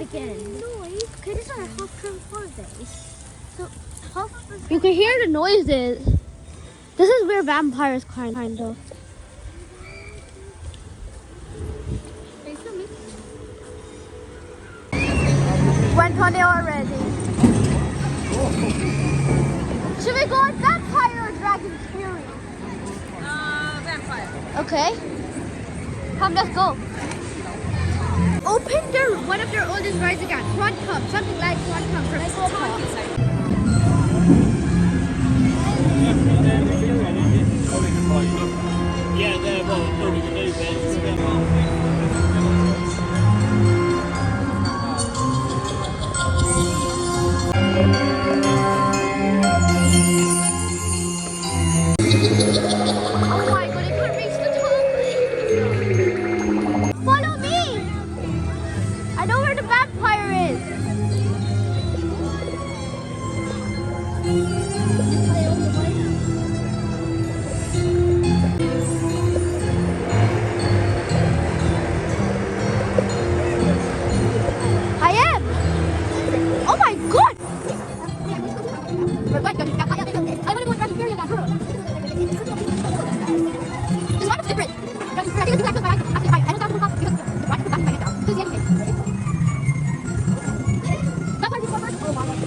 again. Noise. Okay, this is our half-term holidays. So, You can hear the noises. This is where vampires kind of. Are you filming? Went on it already. Should we go on Vampire or Dragon Fury? Vampire. Okay. Come, let's go. Open one of their oldest rides again. Quantum, something like Quantum from Copa. Yeah, they're building a new bit. Oh my god, I can't reach the top. Follow me. I know where the vampire is. I am. Oh my god. I want to go to Dragon Fury again. This one is different. I think it's like I don't know how to because I can back now. This is the end. That's why you go first. Oh my god.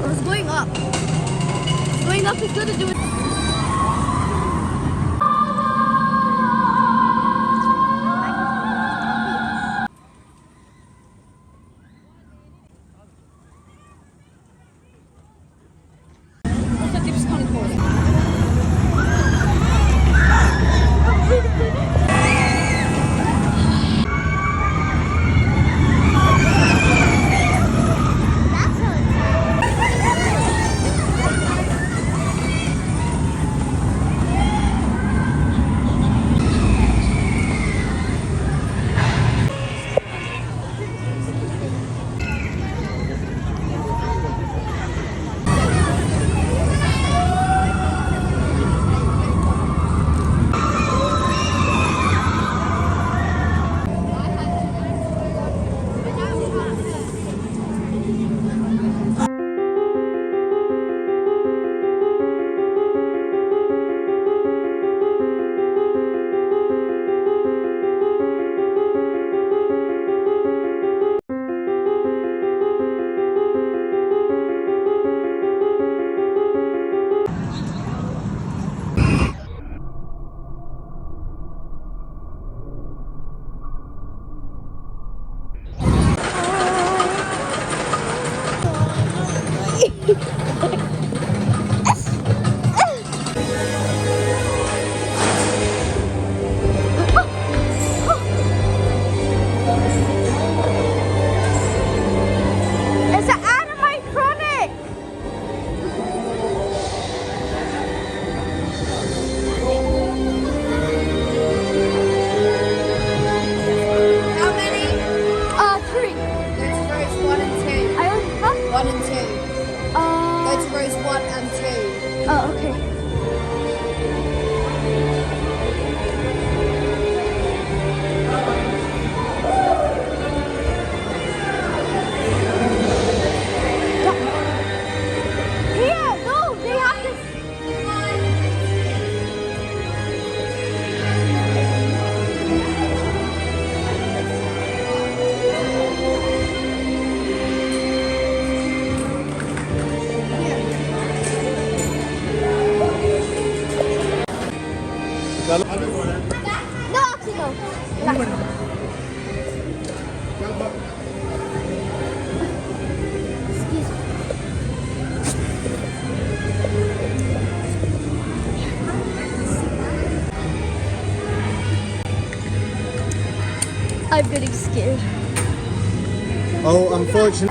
It's going up. Going up is good to do it. It's an animatronic. How many? Three. Go to rows 1 and 2. I only have. 1 and 2. Go to rows 1 and 2. Oh, okay. Here, no, they have to. No, actually, no. Excuse me. I'm getting scared. Oh, unfortunately.